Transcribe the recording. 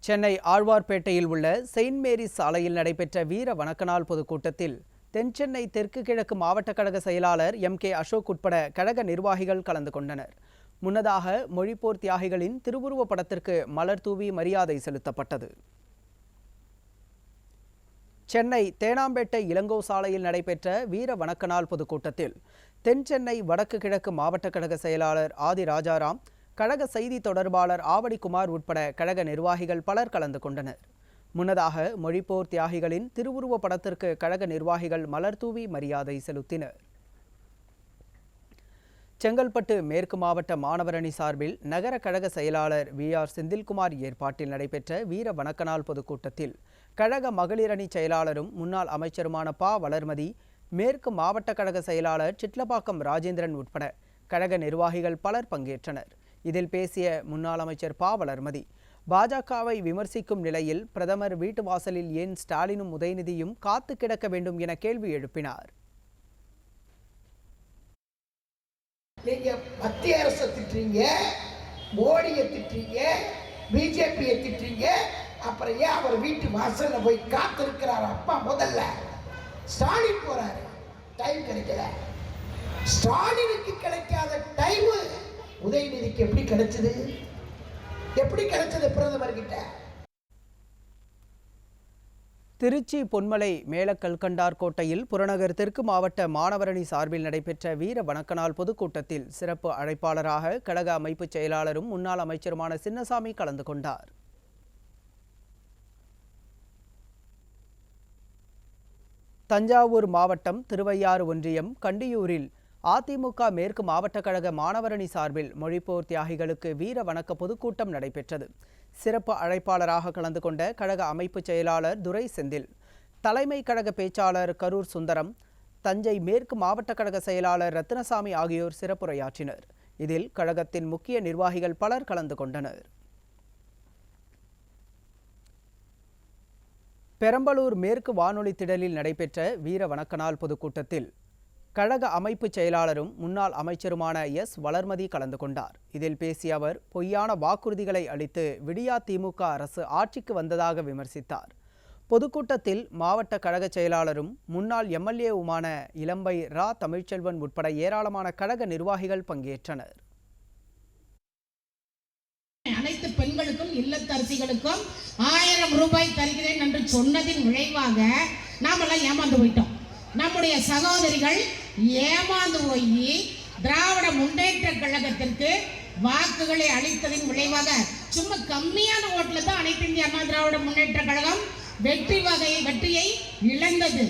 சென்னை ஆழ்வார்பேட்டையில் உள்ள Saint Mary's சாலையில் நடைபெற்ற வீர வணக்கநாள் பொதுக்கூட்டத்தில் தென்சென்னை தெற்கு கிழக்கு மாவட்ட கழக செயலாளர் MK அசோக் உட்பட கழக நிர்வாகிகள் கலந்து கொண்டனர். முன்னதாக மொழிப்போர் தியாகிகளின் திருவுருவ படத்திற்கு மலர் தூவி மரியாதை செலுத்தப்பட்டது. சென்னை தேனாம்பேட்டை இளங்கோ சாலையில் நடைபெற்ற வீர வணக்கநாள் பொதுக்கூட்டத்தில் தென்சென்னை வடக்கு கிழக்கு மாவட்ட கழக செயலாளர் ஆதி ராஜாராம், கழக செய்தி தொடர்பாளர் ஆவடிக்குமார் உட்பட கழக நிர்வாகிகள் பலர் கலந்து கொண்டனர். முன்னதாக மொழிப்போர் தியாகிகளின் திருவுருவ படத்திற்கு கழக நிர்வாகிகள் மலர் தூவி மரியாதை செலுத்தினர். செங்கல்பட்டு மேற்கு மாவட்ட மாணவர் அணி சார்பில் நகர கழக செயலாளர் VR செந்தில்குமார் ஏற்பாட்டில் நடைபெற்ற வீர வணக்கநாள் பொதுக்கூட்டத்தில் கழக மகளிர் அணி செயலாளரும் முன்னாள் அமைச்சருமான ப. வளர்மதி, மேற்கு மாவட்ட கழக செயலாளர் சிட்லப்பாக்கம் ராஜேந்திரன் உட்பட கழக நிர்வாகிகள் பலர் பங்கேற்றனர். இதில் பேசிய முன்னாள் அமைச்சர் ப. வளர்மதி, பாஜகவை விமர்சிக்கும் நிலையில் பிரதமர் வீட்டு வாசலில் ஏன் ஸ்டாலினும் உதயநிதியும் காத்து கிடக்க வேண்டும் என கேள்வி எழுப்பினார். நீங்க மத்திய அரசை திட்டுறீங்க, மோடியை திட்டுறீங்க, பிஜேபியை திட்டுறீங்க, அப்புறம் ஏன் அவர் வீட்டு வாசல்ல போய் காத்திருக்கிறார்? அப்பா முதல்ல ஸ்டாலின் போறாரு, டைம் கிடைக்கல. ஸ்டாலினுக்கு கிடைக்காத டைம் உதயநிதிக்கு எப்படி கிடைச்சது? எப்படி கிடைச்சது பிரதமர் கிட்ட? திருச்சி பொன்மலை மேலக்கல்கண்டார் கோட்டையில் புறநகர் தெற்கு மாவட்ட மாணவரணி சார்பில் நடைபெற்ற வீர வணக்கநாள் பொதுக்கூட்டத்தில் சிறப்பு அழைப்பாளராக கழக அமைப்பு செயலாளரும் முன்னாள் அமைச்சருமான சின்னசாமி கலந்து கொண்டார். தஞ்சாவூர் மாவட்டம் திருவையாறு ஒன்றியம் கண்டியூரில் அதிமுக மேற்கு மாவட்ட கழக மாணவரணி சார்பில் மொழிப்போர் தியாகிகளுக்கு வீர வணக்க பொதுக்கூட்டம் நடைபெற்றது. சிறப்பு அழைப்பாளராக கலந்து கொண்ட கழக அமைப்பு செயலாளர் துரை செந்தில், தலைமை கழக பேச்சாளர் கரூர் சுந்தரம், தஞ்சை மேற்கு மாவட்ட கழக செயலாளர் ரத்தினசாமி ஆகியோர் சிறப்புரையாற்றினர். இதில் கழகத்தின் முக்கிய நிர்வாகிகள் பலர் கலந்து கொண்டனர். பெரம்பலூர் மேற்கு வானொலி திடலில் நடைபெற்ற வீர வணக்கநாள் பொதுக்கூட்டத்தில் கழக அமைப்பு செயலாளரும் முன்னாள் அமைச்சருமான S. வளர்மதி கலந்து கொண்டார். இதில் பேசிய அவர், பொய்யான வாக்குறுதிகளை அளித்து விடியா திமுக அரசு ஆட்சிக்கு வந்ததாக விமர்சித்தார். பொதுக்கூட்டத்தில் மாவட்ட கழக செயலாளரும் முன்னாள் MLA-வுமான இளம்பை ரா. தமிழ்ச்செல்வன் உட்பட ஏராளமான கழக நிர்வாகிகள் பங்கேற்றனர். அனைத்து பெண்களுக்கும் இல்லத்தரசிகளுக்கும் 1000 ரூபாய் தருகிறேன் என்று சொன்னதின் விளைவாக நாமெல்லாம் ஏமாந்து போயிட்டோம். நம்முடைய சகோதரிகள் ஏமாந்து போய் திராவிட முன்னேற்ற கழகத்திற்கு வாக்குகளை அளித்ததின் விளைவாக சும்மா கம்மியான ஓட்டுல தான் அனைத்து இந்திய அண்ணா திராவிட முன்னேற்ற கழகம் வெற்றியை இழந்தது.